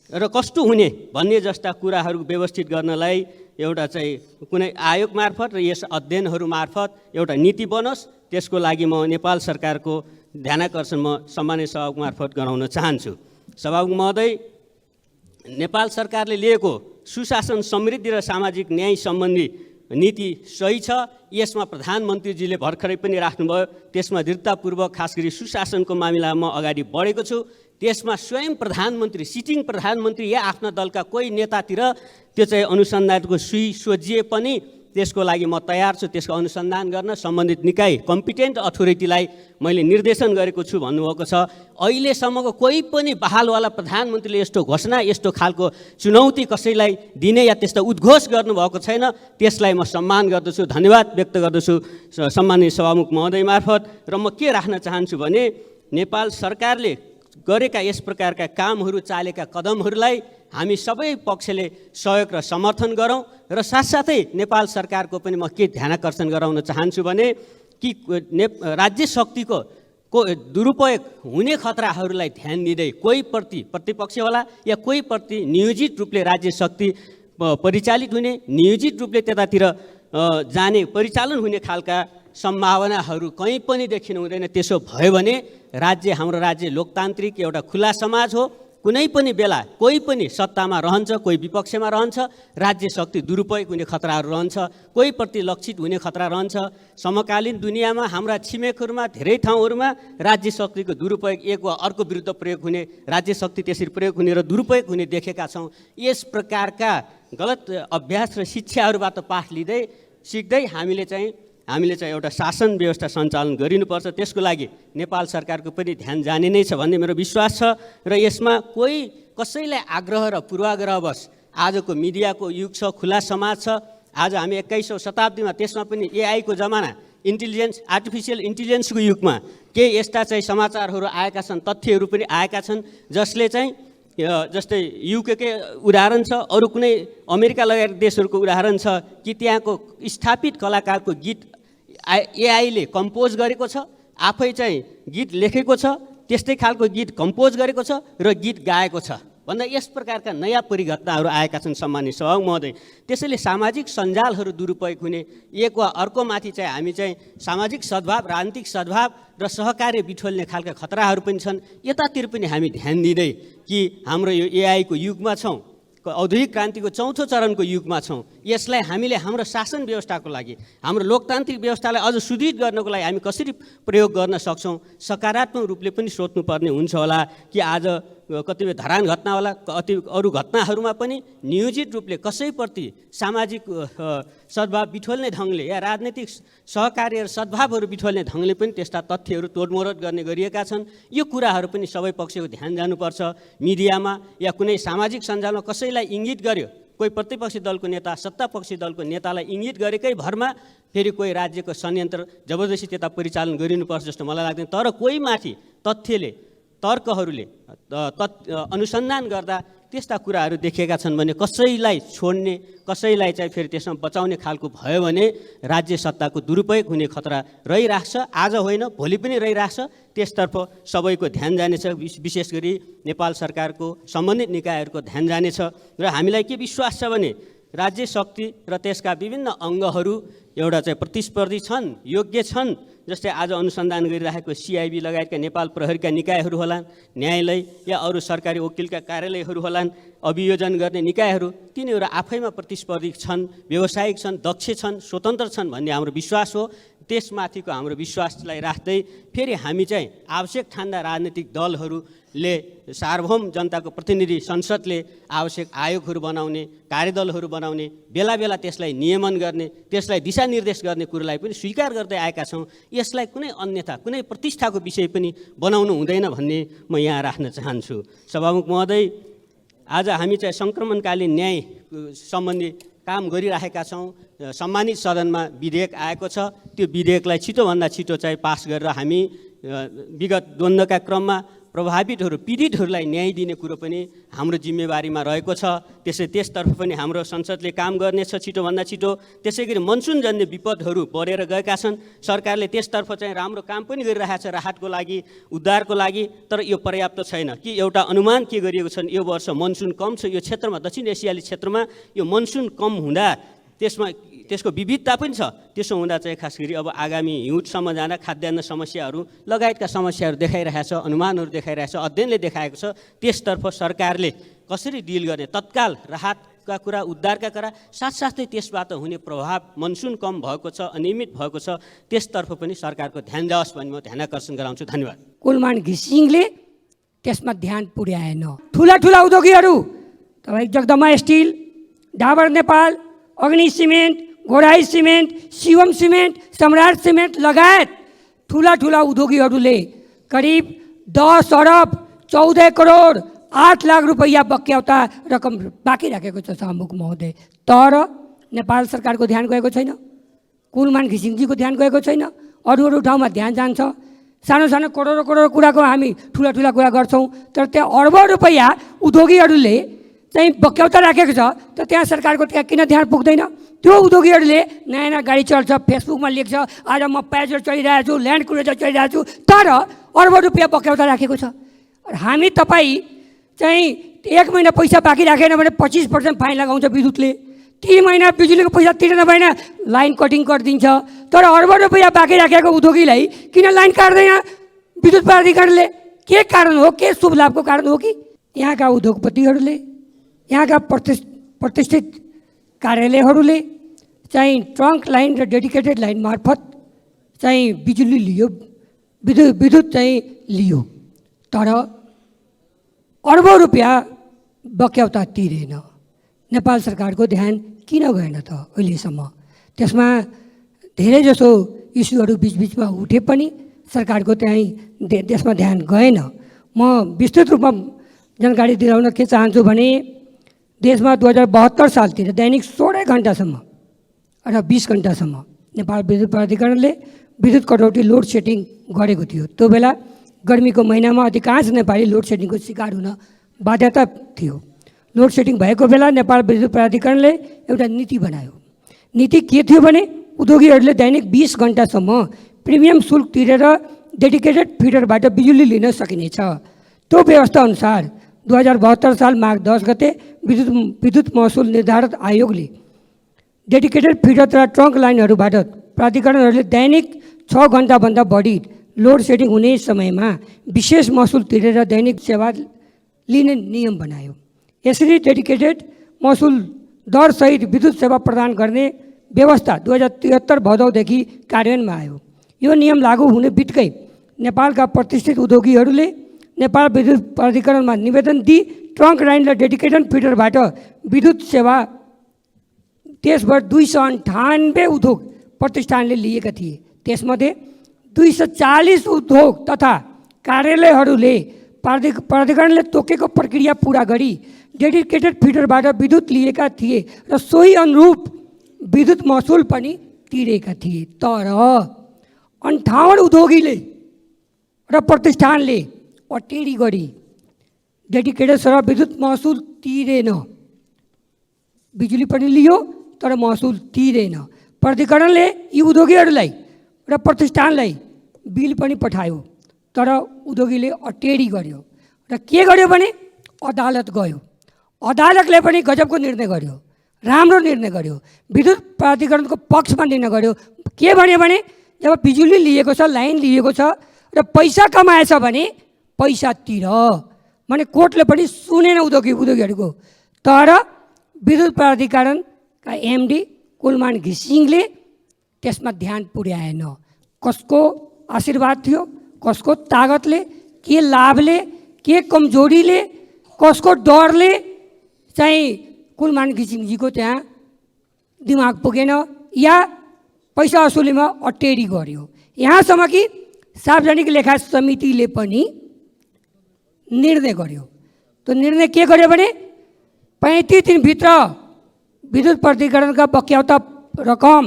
र कस्तो हुने भन्ने जस्ता कुराहरू व्यवस्थित गर्नलाई एउटा चाहिँ कुनै आयोग मार्फत र यस अध्ययनहरू मार्फत एउटा नीति बनोस्। त्यसको लागि म नेपाल सरकारको ध्यानाकर्षण म सम्मान्य सभामुख मार्फत गराउन चाहन्छु। सभामुख महोदय, नेपाल सरकारले लिएको सुशासन, समृद्धि र सामाजिक न्याय सम्बन्धी नीति सही छ। यसमा प्रधानमन्त्रीजीले भर्खरै पनि राख्नुभयो। त्यसमा दृढतापूर्वक खास गरी सुशासनको मामिलामा अगाडि बढेको छु। त्यसमा स्वयं प्रधानमन्त्री, सिटिङ प्रधानमन्त्री या आफ्ना दलका कोही नेतातिर त्यो चाहिँ अनुसन्धानको सुई सोझिए पनि त्यसको लागि म तयार छु। त्यसको अनुसन्धान गर्न सम्बन्धित निकाय कम्पिटेन्ट अथोरिटीलाई मैले निर्देशन गरेको छु भन्नुभएको छ। अहिलेसम्मको कोही पनि बहालवाला प्रधानमन्त्रीले यस्तो घोषणा, यस्तो खालको चुनौती कसैलाई दिने या त्यस्तो उद्घोष गर्नुभएको छैन। त्यसलाई म सम्मान गर्दछु, धन्यवाद व्यक्त गर्दछु सम्माननीय सभामुख महोदय मार्फत। र म के राख्न चाहन्छु भने नेपाल सरकारले गरेका यस प्रकारका कामहरू, चालेका कदमहरूलाई हामी सबै पक्षले सहयोग र समर्थन गरौँ। र साथसाथै नेपाल सरकारको पनि म के ध्यानाकर्षण गराउन चाहन्छु भने कि राज्य शक्तिको दुरुपयोग हुने खतराहरूलाई ध्यान दिँदै कोही प्रति प्रतिपक्ष होला या कोही प्रति नियोजित रूपले राज्य शक्ति परिचालित हुने, नियोजित रूपले त्यतातिर जाने, परिचालन हुने खालका सम्भावनाहरू कहीँ पनि देखिनु हुँदैन। त्यसो भयो भने हाम्रो राज्य लोकतान्त्रिक एउटा खुला समाज हो। कुनै पनि बेला कोही पनि सत्तामा रहन्छ, कोही विपक्षमा रहन्छ, राज्य शक्ति दुरुपयोग हुने खतराहरू रहन्छ, कोही प्रति लक्षित हुने खतरा रहन्छ। समकालीन दुनियाँमा हाम्रा छिमेकहरूमा धेरै ठाउँहरूमा राज्य शक्तिको दुरुपयोग एक वा अर्को विरुद्ध प्रयोग हुने, राज्य शक्ति त्यसरी प्रयोग हुने र दुरुपयोग हुने देखेका छौँ। यस प्रकारका गलत अभ्यास र शिक्षाहरूबाट पाठ लिँदै सिक्दै हामीले चाहिँ एउटा शासन व्यवस्था सञ्चालन गरिनुपर्छ। त्यसको लागि नेपाल सरकारको पनि ध्यान जाने नै छ भन्ने मेरो विश्वास छ। र यसमा कसैलाई आग्रह र पूर्वाग्रहवश आजको मिडियाको युग छ, खुला समाज छ। आज हामी 21औं शताब्दीमा, त्यसमा पनि एआईको जमाना, आर्टिफिसियल इन्टेलिजेन्सको युगमा केही यस्ता चाहिँ समाचारहरू आएका छन्, तथ्यहरू पनि आएका छन् जसले चाहिँ जस्तै युकेकै उदाहरण छ, अरू कुनै अमेरिका लगायत देशहरूको उदाहरण छ कि त्यहाँको स्थापित कलाकारको गीत एआईले कम्पोज गरेको छ, आफै चाहिँ गीत लेखेको छ, त्यस्तै खालको गीत कम्पोज गरेको छ र गीत गाएको छ भन्दा यस प्रकारका नयाँ परिघटनाहरू आएका छन् सम्मानित सभामुख महोदय। त्यसैले सामाजिक सञ्जालहरू दुरुपयोग हुने, एक वा अर्कोमाथि चाहिँ हामी चाहिँ सामाजिक सद्भाव, राजनीतिक सद्भाव र सहकार्य बिठोल्ने खालका खतराहरू पनि छन्। यतातिर पनि हामी ध्यान दिँदै कि हाम्रो यो एआईको युगमा छौँ, औद्योगिक क्रान्तिको चौथो चरणको युगमा छौँ। यसलाई हामीले हाम्रो शासन व्यवस्थाको लागि, हाम्रो लोकतान्त्रिक व्यवस्थालाई अझ सुदृढ गर्नको लागि हामी कसरी प्रयोग गर्न सक्छौँ, सकारात्मक रूपले पनि सोच्नुपर्ने हुन्छ होला कि आज कतिपय धरान घटना होला, अरू घटनाहरूमा पनि नियोजित रूपले कसैप्रति सामाजिक सद्भाव बिठोल्ने ढङ्गले या राजनैतिक सहकार्य र सद्भावहरू बिठोल्ने ढङ्गले पनि त्यस्ता तथ्यहरू तोडमोड गर्ने गरिएका छन्। यो कुराहरू पनि सबै पक्षको ध्यान जानुपर्छ। मिडियामा या कुनै सामाजिक सञ्जालमा कसैलाई इङ्गित गर्यो, कोही प्रतिपक्षी दलको नेता सत्तापक्षी दलको नेतालाई इङ्गित गरेकै भरमा फेरि कोही राज्यको संयन्त्र जबरजस्ती त्यता परिचालन गरिनुपर्छ जस्तो मलाई लाग्दैन। तर कोही माथि तथ्यले, तर्कहरूले अनुसन्धान गर्दा त्यस्ता कुराहरू देखेका छन् भने कसैलाई छोड्ने, कसैलाई चाहिँ फेरि त्यसमा बचाउने खालको भयो भने राज्य सत्ताको दुरुपयोग हुने खतरा रहिरहेछ। आज होइन, भोलि पनि रहिरहेछ। त्यसतर्फ सबैको ध्यान जानेछ, विशेष गरी नेपाल सरकारको सम्बन्धित निकायहरूको ध्यान जानेछ। र हामीलाई के विश्वास छ भने राज्य शक्ति र त्यसका विभिन्न अङ्गहरू एउटा चाहिँ प्रतिस्पर्धी छन्, योग्य छन्। जस्तै आज अनुसन्धान गरिरहेको सिआइबी लगायतका नेपाल प्रहरीका निकायहरू होलान्, न्यायालय या अरू सरकारी वकिलका कार्यालयहरू होलान्, अभियोजन गर्ने निकायहरू, तिनीहरू आफैमा प्रतिस्पर्धी छन्, व्यावसायिक छन्, दक्ष छन्, स्वतन्त्र छन् भन्ने हाम्रो विश्वास हो। त्यसमाथिको हाम्रो विश्वासलाई राख्दै फेरि हामी चाहिँ आवश्यक ठान्दा राजनीतिक दलहरूले, सार्वभौम जनताको प्रतिनिधि संसदले आवश्यक आयोगहरू बनाउने, कार्यदलहरू बनाउने, बेला बेला त्यसलाई नियमन गर्ने, त्यसलाई दिशानिर्देश गर्ने कुरोलाई पनि स्वीकार गर्दै आएका छौँ। यसलाई कुनै अन्यथा, कुनै प्रतिष्ठाको विषय पनि बनाउनु हुँदैन भन्ने म यहाँ राख्न चाहन्छु। सभामुख महोदय, आज हामी चाहिँ सङ्क्रमणकालीन न्याय सम्बन्धी काम गरिरहेका छौँ। सम्मानित सदनमा विधेयक आएको छ। त्यो विधेयकलाई छिटोभन्दा छिटो चाहिँ पास गरेर हामी विगत द्वन्द्वका क्रममा प्रभावितहरू, पीडितहरूलाई न्याय दिने कुरो पनि हाम्रो जिम्मेवारीमा रहेको छ। त्यसतर्फ पनि हाम्रो संसदले काम गर्नेछ छिटोभन्दा छिटो। त्यसै गरी मनसुनजन्य विपदहरू बढेर गएका छन्। सरकारले त्यसतर्फ चाहिँ राम्रो काम पनि गरिरहेको छ राहतको लागि, उद्धारको लागि। तर यो पर्याप्त छैन कि एउटा अनुमान के गरिएको छ, यो वर्ष मनसुन कम छ यो क्षेत्रमा, दक्षिण एसियाली क्षेत्रमा यो मनसुन कम हुँदा त्यसको विविधता पनि छ। त्यसो हुँदा चाहिँ खास गरी अब आगामी हिउँदसम्म जाँदा खाद्यान्न समस्याहरू लगायतका समस्याहरू देखाइरहेछ, अनुमानहरू देखाइरहेछ, अध्ययनले देखाएको छ। त्यसतर्फ सरकारले कसरी डिल गर्ने, तत्काल राहतका कुरा, उद्धारका कुरा, साथसाथै त्यसबाट हुने प्रभाव, मनसुन कम भएको छ, अनियमित भएको छ, त्यसतर्फ पनि सरकारको ध्यान जाओस् भन्ने म ध्यानाकर्षण गराउँछु। धन्यवाद। कुलमान घिसिङले त्यसमा ध्यान पुर्याएन। ठुला ठुला उद्योगीहरू, तपाईँ जगदम्बा स्टिल, डाबर नेपाल, अग्नि सिमेन्ट, घोडाई सिमेन्ट, शिवम सिमेन्ट, सम्राट सिमेन्ट लगायत ठुला ठुला उद्योगीहरूले करिब 10 अरब 14 करोड 8 लाख रुपैयाँ बक्याउता रकम बाँकी राखेको छ सामुक महोदय। तर नेपाल सरकारको ध्यान गएको छैन, कुलमान घिसिङजीको ध्यान गएको छैन, अरू ठाउँमा ध्यान जान्छ। सानो सानो करोडौँ करोड कुराको हामी ठुला ठुला कुरा गर्छौँ, तर त्यहाँ अरबौँ रुपैयाँ उद्योगीहरूले चाहिँ बक्याउता राखेको छ, त त्यहाँ सरकारको त्यहाँ किन ध्यान पुग्दैन? त्यो उद्योगीहरूले नयाँ नयाँ गाडी चल्छ, फेसबुकमा लेख्छ, आज म प्याजर चढिरहेको छु, ल्यान्ड क्रुजर चढिरहेको छु, तर अरबौँ रुपैयाँ बक्याउता राखेको छ। हामी तपाईँ चाहिँ 1 महिना पैसा बाँकी राखेन भने 25% फाइन लगाउँछ विद्युतले, 3 महिना बिजुलीको पैसा तिर्न भएन लाइन कटिङ गरिदिन्छ। तर अरबौँ रुपैयाँ बाँकी राखेको उद्योगीलाई किन लाइन काट्दैन विद्युत प्राधिकरणले? के कारण हो? के शुभ लाभको कारण हो कि यहाँका उद्योगपतिहरूले, यहाँका प्रतिष्ठित कार्यालयहरूले चाहिँ ट्रङ्क लाइन र डेडिकेटेड लाइन मार्फत चाहिँ बिजुली लियो, विद्युत चाहिँ लियो, तर अरबौँ रुपैयाँ बक्याउता तिरेन। नेपाल सरकारको ध्यान किन गएन त अहिलेसम्म? त्यसमा धेरैजसो इस्युहरू बिचबिचमा उठे पनि सरकारको त्यसमा ध्यान गएन। म विस्तृत रूपमा जानकारी दिलाउन के चाहन्छु भने देशमा 2072 सालतिर दैनिक 16 घन्टासम्म र 20 घन्टासम्म नेपाल विद्युत प्राधिकरणले विद्युत कटौती लोड सेटिङ गरेको थियो। त्यो बेला गर्मीको महिनामा अधिकांश नेपाली लोड सेटिङको शिकार हुन बाध्यता थियो। लोड सेटिङ भएको बेला नेपाल विद्युत प्राधिकरणले एउटा नीति बनायो। नीति के थियो भने उद्योगीहरूले दैनिक 20 घन्टासम्म प्रिमियम शुल्क तिरेर डेडिकेटेड फिडरबाट बिजुली लिन सकिनेछ। त्यो व्यवस्थाअनुसार 2072 साल माघ 10 गते विद्युत महसुल निर्धारण आयोगले डेडिकेटेड फिडर र ट्रङ्क लाइनहरूबाट प्राधिकरणहरूले दैनिक 6 घन्टाभन्दा बढी लोड सेटिङ हुने समयमा विशेष महसुल तिरेर दैनिक सेवा लिने नियम बनायो। यसरी डेडिकेटेड महसुल दरसहित विद्युत सेवा प्रदान गर्ने व्यवस्था 2073 भदौदेखि कार्यान्वयनमा आयो। यो नियम लागू हुने बित्तिकै नेपालका प्रतिष्ठित उद्योगीहरूले नेपाल विद्युत प्राधिकरणमा निवेदन दिई ट्रङ्क लाइन र डेडिकेटेड फिडरबाट विद्युत सेवा देशभर 298 उद्योग प्रतिष्ठानले लिएका थिए। त्यसमध्ये 240 उद्योग तथा कार्यालयहरूले प्राधिकरणले तोकेको प्रक्रिया पुरा गरी डेडिकेटेड फिडरबाट विद्युत लिएका थिए र सोही अनुरूप विद्युत महसुल पनि तिरेका थिए। तर 58 उद्योगीले र प्रतिष्ठानले अटेरी गरी डेडिकेटेड सेवा विद्युत महसुल तिरेन। बिजुली पनि लियो तर महसुल तिरेन। प्राधिकरणले यी उद्योगीहरूलाई र प्रतिष्ठानलाई बिल पनि पठायो, तर उद्योगीले अटेरी गर्यो र के गर्यो भने अदालत गयो। अदालतले पनि गजबको निर्णय गर्यो, राम्रो निर्णय गर्यो, विद्युत प्राधिकरणको पक्षमा निर्णय गर्यो। के भन्यो भने जब बिजुली लिएको छ, लाइन लिएको छ र पैसा कमाएछ भने पैसा तिर भने कोर्टले पनि सुनेन उद्योगीहरूको। तर विद्युत प्राधिकरणका एमडी कुलमान घिसिङले त्यसमा ध्यान पुर्याएन। कसको आशीर्वाद थियो, कसको तागतले, के लाभले, के कमजोरीले, कसको डरले चाहिँ कुलमान घिसिङजीको त्यहाँ दिमाग पुगेन या पैसा असुलीमा अटेरी गर्यो। यहाँसम्म कि सार्वजनिक लेखा समितिले पनि निर्णय गर्यो। त्यो निर्णय के गर्यो भने 35 दिनभित्र विद्युत प्राधिकरणका बक्याउता रकम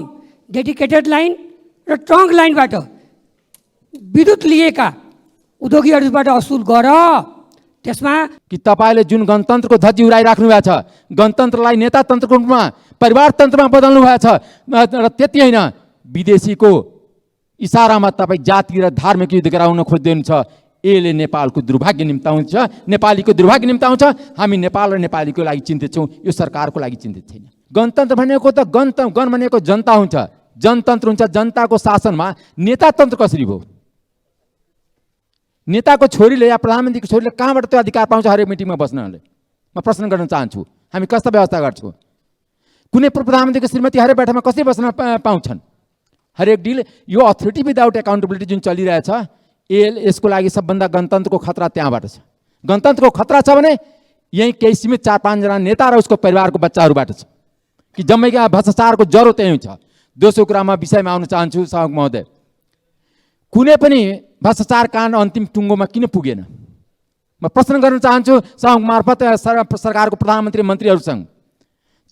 डेडिकेटेड लाइन र ट्रङ्क लाइनबाट विद्युत लिएका उद्योगीहरूबाट असुल गर। त्यसमा कि तपाईँले जुन गणतन्त्रको धज्जी उडाइराख्नु भएको छ, गणतन्त्रलाई नेतातन्त्रको रूपमा परिवारतन्त्रमा बदल्नु भएको छ र त्यति होइन, विदेशीको इसारामा तपाईँ जाति र धार्मिक युद्ध गराउन खोज्नुहुन्छ। यसले नेपालको दुर्भाग्य निम्ताउँछ, नेपालीको दुर्भाग्य निम्ताउँछ। हामी नेपाल र नेपालीको लागि चिन्तित छौँ, यो सरकारको लागि चिन्तित छैन। गणतन्त्र भनेको त गण भनेको जनता हुन्छ, जनतन्त्र हुन्छ। जनताको शासनमा नेतातन्त्र कसरी भयो? नेताको छोरीले या प्रधानमन्त्रीको छोरीले कहाँबाट त्यो अधिकार पाउँछ हरेक मिटिङमा बस्नले? म प्रश्न गर्न चाहन्छु, हामी कस्ता व्यवस्था गर्छौँ? कुनै प्रधानमन्त्रीको श्रीमती हरेक बैठकमा कसरी बस्न पाउँछन्? हरेक डिल यो अथोरिटी विदाउट एकाउन्टेबिलिटी जुन चलिरहेछ, यसको लागि सबभन्दा गणतन्त्रको खतरा त्यहाँबाट छ। गणतन्त्रको खतरा छ भने यहीँ केही सीमित 4-5 जना नेता र उसको परिवारको बच्चाहरूबाट छ। कि जम्मैका भ्रष्टाचारको जरो त्यही छ। दोस्रो कुरामा विषयमा आउन चाहन्छु सभामुख महोदय, कुनै पनि भ्रष्टाचार काण्ड अन्तिम टुङ्गोमा किन पुगेन? म प्रश्न गर्न चाहन्छु सभामुख मार्फत सरकारको प्रधानमन्त्री मन्त्रीहरूसँग,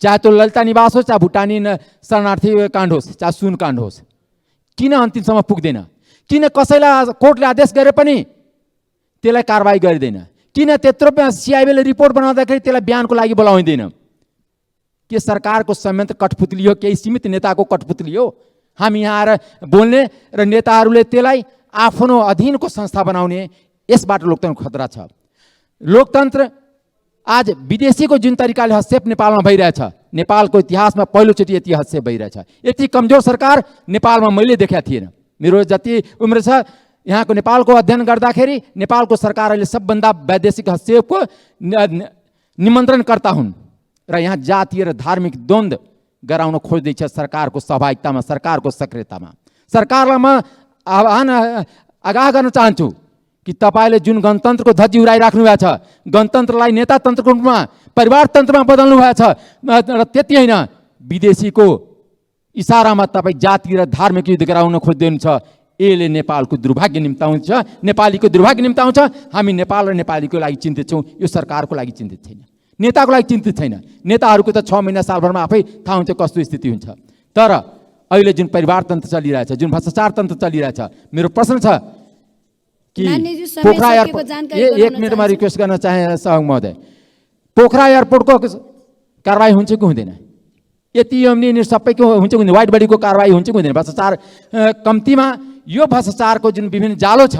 चाहे त्यो ललिता निवास होस्, चाहे भुटानी शरणार्थी काण्ड होस्, चाहे सुन काण्ड होस्, किन अन्तिमसम्म पुग्दैन? किन कसैलाई कोर्टले आदेश गरे पनि त्यसलाई कारबाही गरिँदैन? किन त्यत्रो सिआइबीले रिपोर्ट बनाउँदाखेरि त्यसलाई बयानको लागि बोलाउँदैन? के सरकारको संयन्त्र कठपुतली हो? केही सीमित नेताको कठपुतली हो? हामी यहाँ आएर बोल्ने र नेताहरूले त्यसलाई आफ्नो अधीनको संस्था बनाउने, यसबाट लोकतन्त्र खतरा छ। लोकतन्त्र आज विदेशीको जुन तरिकाले हस्तक्षेप नेपालमा भइरहेछ, नेपालको इतिहासमा पहिलोचोटि यति हस्तक्षेप भइरहेछ। यति कमजोर सरकार नेपालमा मैले देखेको थिएन। मेरो जति उम्र छ यहाँको नेपालको अध्ययन गर्दाखेरि नेपालको सरकार अहिले सबभन्दा वैदेशिक हस्तक्षेपको निमन्त्रणकर्ता हुन् र यहाँ जातीय र धार्मिक द्वन्द्व गराउन खोज्दैछ सरकारको सहभागितामा, सरकारको सक्रियतामा। सरकारलाई म आह्वान आगाह गर्न चाहन्छु कि तपाईँले जुन गणतन्त्रको धज्जी उडाइराख्नु भएको छ, गणतन्त्रलाई नेतातन्त्रको रूपमा, परिवारतन्त्रमा बदल्नु भएको छ र त्यति होइन, विदेशीको इसारामा तपाईँ जाति र धार्मिक युद्ध गराउन खोज्दै हुनुहुन्छ। यसले नेपालको दुर्भाग्य निम्ताउँछ, नेपालीको दुर्भाग्य निम्ताउँछ। हामी नेपाल र नेपालीको लागि चिन्तित छौँ, यो सरकारको लागि चिन्तित छैन, नेताको लागि चिन्तित छैन। नेताहरूको त 6 महिना सालभरमा आफै थाहा हुन्छ कस्तो स्थिति हुन्छ। तर अहिले जुन परिवारतन्त्र चलिरहेछ, जुन भ्रष्टाचार तन्त्र चलिरहेछ, मेरो प्रश्न छ कि पोखरा एयरपोर्ट, एक मिनटमा रिक्वेस्ट गर्न चाहे सभामुख महोदय, पोखरा एयरपोर्टको कारवाही हुन्छ कि हुँदैन? यति यिनीहरू सबैको हुन्छ कि हुँदैन? वाइट बडीको कारवाही हुन्छ कि हुँदैन? भ्रष्टाचार कम्तीमा यो भ्रष्टाचारको जुन विभिन्न जालो छ,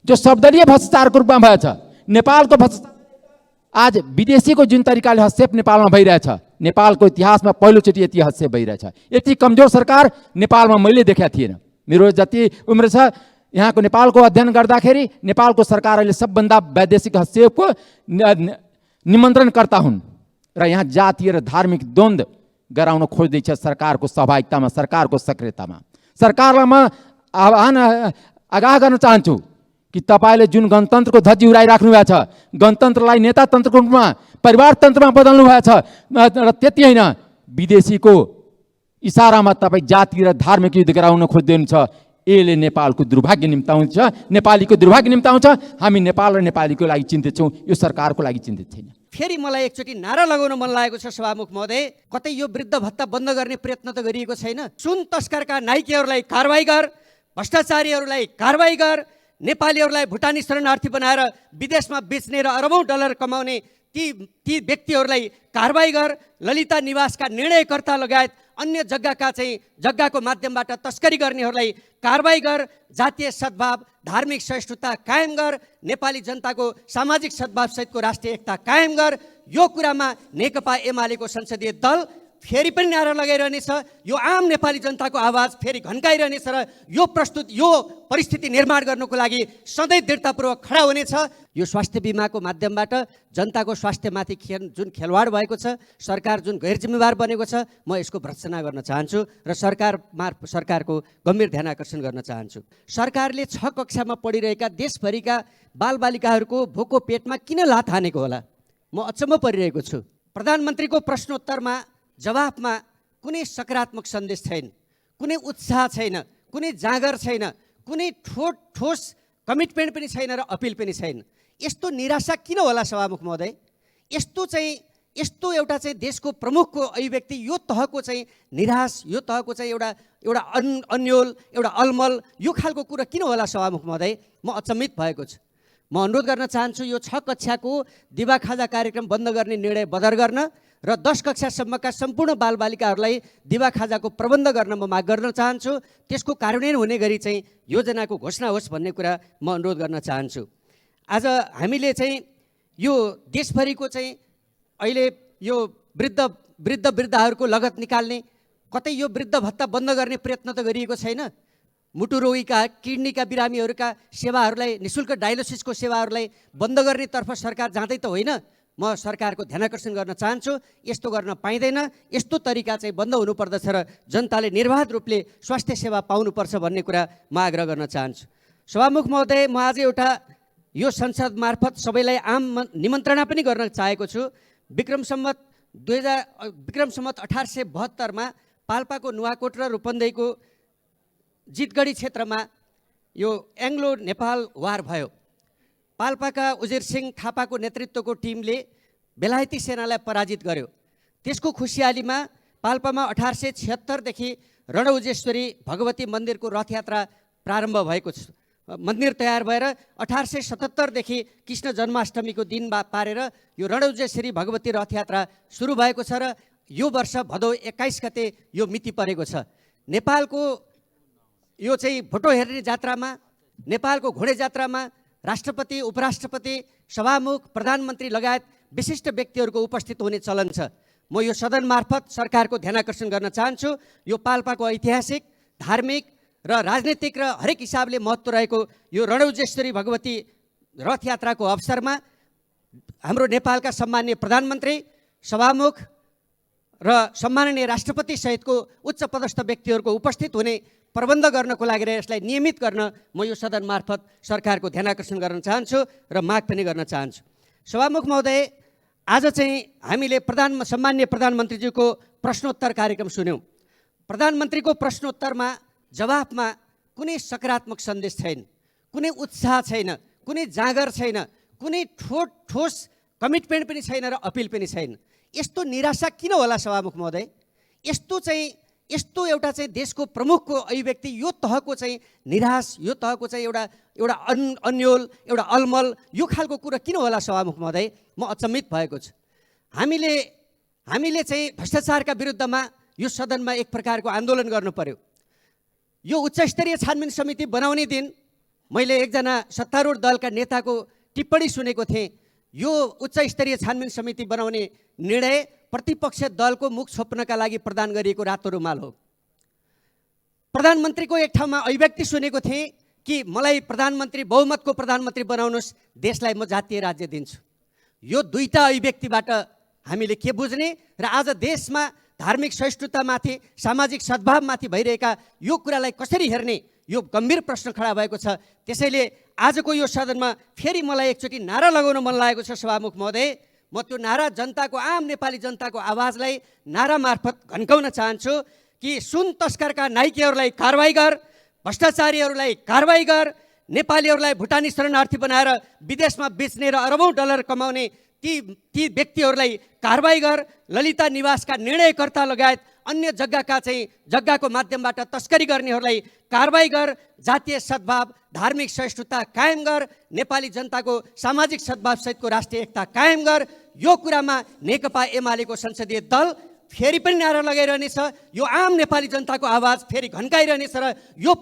जो सर्वदलीय भ्रष्टाचारको रूपमा भएछ, नेपालको भ्रष्टाचार आज विदेशीको जुन तरिकाले हस्तक्षेप नेपालमा भइरहेछ, नेपालको इतिहासमा पहिलोचोटि यति हस्तक्षेप भइरहेछ। यति कमजोर सरकार नेपालमा मैले देखेको थिएन। मेरो जति उम्र छ यहाँको नेपालको अध्ययन गर्दाखेरि नेपालको सरकार अहिले सबभन्दा वैदेशिक हस्तक्षेपको निमन्त्रणकर्ता हुन् र यहाँ जातीय र धार्मिक द्वन्द्व गराउन खोज्दैछ सरकारको सहभागितामा, सरकारको सक्रियतामा। सरकारलाई म आह्वान आगाह गर्न चाहन्छु कि तपाईँले जुन गणतन्त्रको धज्जी उडाइराख्नु भएको छ, गणतन्त्रलाई नेतातन्त्रको रूपमा, परिवारतन्त्रमा बदल्नु भएको छ र त्यति होइन, विदेशीको इसारामा तपाईँ जाति र धार्मिक युद्ध गराउन खोज्दै हुनुहुन्छ। यसले नेपालको दुर्भाग्य निम्ताउँछ, नेपालीको दुर्भाग्य निम्ताउँछ। हामी नेपाल र नेपालीको लागि चिन्तित छौँ, यो सरकारको लागि चिन्तित छैन। फेरि मलाई एकचोटि नारा लगाउन मन लागेको छ सभामुख महोदय, कतै यो वृद्ध भत्ता बन्द गर्ने प्रयत्न त गरिएको छैन? सुन तस्करका नाइकेहरूलाई कारवाही गर, भ्रष्टाचारीहरूलाई कारवाही गर, नेपालीहरूलाई भुटानी शरणार्थी बनाएर विदेशमा बेच्ने र अरबौं डलर कमाउने ती व्यक्तिहरूलाई कारवाही गर, ललिता निवासका निर्णयकर्ता लगायत अन्य जग्गाको माध्यमबाट तस्करी गर्नेहरूलाई कारवाही गर, जातीय सद्भाव, धार्मिक सहिष्णुता कायम गर, नेपाली जनताको सामाजिक सद्भाव सहितको राष्ट्रिय एकता कायम गर। यो कुरामा नेकपा एमालेको संसदीय दल फेरि पनि नारा लगाइरहनेछ। यो आम नेपाली जनताको आवाज फेरि घन्काइरहनेछ र यो परिस्थिति निर्माण गर्नको लागि सधैँ दृढतापूर्वक खडा हुनेछ। यो स्वास्थ्य बिमाको माध्यमबाट जनताको स्वास्थ्यमाथि जुन खेलवाड भएको छ, सरकार जुन गैर जिम्मेवार बनेको छ, म यसको भर्त्सना गर्न चाहन्छु र सरकारको गम्भीर ध्यान आकर्षण गर्न चाहन्छु। सरकारले 6 कक्षामा पढिरहेका देशभरिका बालबालिकाहरूको भोको पेटमा किन लात हानेको होला? म अचम्म परिरहेको छु। प्रधानमन्त्रीको प्रश्नोत्तरमा जवाफमा कुनै सकारात्मक सन्देश छैन, कुनै उत्साह छैन, कुनै जाँगर छैन, कुनै ठोस कमिटमेन्ट पनि छैन र अपिल पनि छैन। यस्तो निराशा किन होला सभामुख महोदय? यस्तो एउटा चाहिँ देशको प्रमुखको अभिव्यक्ति यो तहको चाहिँ निराश, यो तहको चाहिँ एउटा अन्यल, एउटा अलमल, यो खालको कुरा किन होला सभामुख महोदय? म अचम्मित भएको छु। म अनुरोध गर्न चाहन्छु यो 6 कक्षाको दिवा खाजा कार्यक्रम बन्द गर्ने निर्णय बदर गर्न र 10 कक्षासम्मका सम्पूर्ण बालबालिकाहरूलाई दिवा खाजाको प्रबन्ध गर्न म माग गर्न चाहन्छु। त्यसको कार्यान्वयन हुने गरी चाहिँ योजनाको घोषणा होस् भन्ने कुरा म अनुरोध गर्न चाहन्छु। आज हामीले चाहिँ यो देशभरिको चाहिँ अहिले यो वृद्धहरूको लगत निकाल्ने, कतै यो वृद्ध भत्ता बन्द गर्ने प्रयत्न त गरिएको छैन। मुटु रोगीका, किडनीका बिरामीहरूका सेवाहरूलाई, निःशुल्क डायलिसिसको सेवाहरूलाई बन्द गर्नेतर्फ सरकार जाँदै त होइन। म सरकारको ध्यान आकर्षण गर्न चाहन्छु, यस्तो गर्न पाइँदैन। यस्तो तरिका चाहिँ बन्द हुनुपर्दछ र जनताले निर्बाध रूपले स्वास्थ्य सेवा पाउनुपर्छ भन्ने कुरा म आग्रह गर्न चाहन्छु। सभामुख महोदय, म आज एउटा यो संसद मार्फत सबैलाई आम निमन्त्रणा पनि गर्न चाहेको छु। विक्रम सम्वत विक्रम सम्वत 1872 पाल्पाको नुवाकोट र रूपन्देहीको जितगढी क्षेत्रमा यो एङ्ग्लो नेपाल वार भयो। पाल्पाका उजिर सिंह थापाको नेतृत्वको टिमले बेलायती सेनालाई पराजित गर्यो। त्यसको खुसियालीमा पाल्पामा 1876 रणउजेश्वरी भगवती मन्दिरको रथयात्रा प्रारम्भ भएको छ। मन्दिर तयार भएर 1877 कृष्ण जन्माष्टमीको दिन पारेर यो रणउजेश्वरी भगवती रथयात्रा सुरु भएको छ र यो वर्ष भदौ 21 गते यो मिति परेको छ। नेपालको यो चाहिँ भोटो हेर्ने जात्रामा, नेपालको घोडे जात्रामा राष्ट्रपति, उपराष्ट्रपति, सभामुख, प्रधानमन्त्री लगायत विशिष्ट व्यक्तिहरूको उपस्थित हुने चलन छ। म यो सदन मार्फत सरकारको ध्यानाकर्षण गर्न चाहन्छु। यो पाल्पाको ऐतिहासिक, धार्मिक र राजनीतिक र हरेक हिसाबले महत्त्व रहेको यो रणउजेश्वरी भगवती रथयात्राको अवसरमा हाम्रो नेपालका सम्माननीय प्रधानमन्त्री, सभामुख र सम्माननीय राष्ट्रपति सहितको उच्च पदस्थ व्यक्तिहरूको उपस्थित हुने प्रबन्ध गर्नको लागि र यसलाई नियमित गर्न म यो सदन मार्फत सरकारको ध्यानाकर्षण गर्न चाहन्छु र माग पनि गर्न चाहन्छु। सभामुख महोदय, आज चाहिँ हामीले सम्माननीय प्रधानमन्त्रीज्यूको प्रश्नोत्तर कार्यक्रम सुन्यौँ। प्रधानमन्त्रीको प्रश्नोत्तरमा जवाफमा कुनै सकारात्मक सन्देश छैन, कुनै उत्साह छैन, कुनै जाँगर छैन, कुनै ठोस कमिटमेन्ट पनि छैन र अपिल पनि छैन। यस्तो निराशा किन होला सभामुख महोदय? यस्तो एउटा चाहिँ देशको प्रमुखको अभिव्यक्ति यो तहको चाहिँ निराश, यो तहको चाहिँ एउटा अन्यल, एउटा अलमल, यो खालको कुरा किन होला सभामुख महोदय? म अचम्मित भएको छु। हामीले चाहिँ भ्रष्टाचारका विरुद्धमा यो सदनमा एक प्रकारको आन्दोलन गर्नु पर्यो। यो उच्चस्तरीय छानबिन समिति बनाउने दिन मैले एकजना सत्तारूढ दलका नेताको टिप्पणी सुनेको थिएँ। यो उच्चस्तरीय छानबिन समिति बनाउने निर्णय प्रतिपक्ष दलको मुख छोप्नका लागि प्रदान गरिएको रातो रुमाल हो। प्रधानमन्त्रीको एक ठाउँमा अभिव्यक्ति सुनेको थिएँ कि मलाई प्रधानमन्त्री, बहुमतको प्रधानमन्त्री बनाउनुहोस्, देशलाई म जातीय राज्य दिन्छु। यो दुईटा अभिव्यक्तिबाट हामीले के बुझ्ने र आज देशमा धार्मिक सहिष्णुतामाथि, सामाजिक सद्भावमाथि भइरहेका यो कुरालाई कसरी हेर्ने, यो गम्भीर प्रश्न खडा भएको छ। त्यसैले आजको यो सदनमा फेरि मलाई एकचोटि नारा लगाउन मन लागेको छ सभामुख महोदय। म त्यो नारा जनताको, आम नेपाली जनताको आवाजलाई नारा मार्फत घन्काउन चाहन्छु कि सुन तस्करका नाइकेहरूलाई कारवाही गर, भ्रष्टाचारीहरूलाई कारवाही गर, नेपालीहरूलाई भुटानी शरणार्थी बनाएर विदेशमा बेच्ने र अरबौं डलर कमाउने ती व्यक्तिहरूलाई कारवाही गर, ललिता निवासका निर्णयकर्ता लगायत अन्य जग्गाको माध्यमबाट तस्करी गर्नेहरूलाई कारवाही गर, जातीय सद्भाव, धार्मिक सहिष्णुता कायम गर, नेपाली जनताको सामाजिक सद्भाव सहितको राष्ट्रिय एकता कायम गर। यो कुरामा नेकपा एमालेको संसदीय दल फेरि पनि नारा लगाइरहनेछ। यो आम नेपाली जनताको आवाज फेरि घन्काइरहनेछ र यो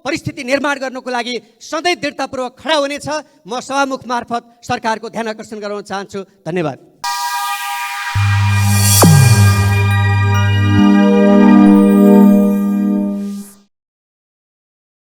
परिस्थिति निर्माण गर्नको लागि सधैँ दृढतापूर्वक खडा हुनेछ। म सभामुख मार्फत सरकारको ध्यान आकर्षण गराउन चाहन्छु। धन्यवाद।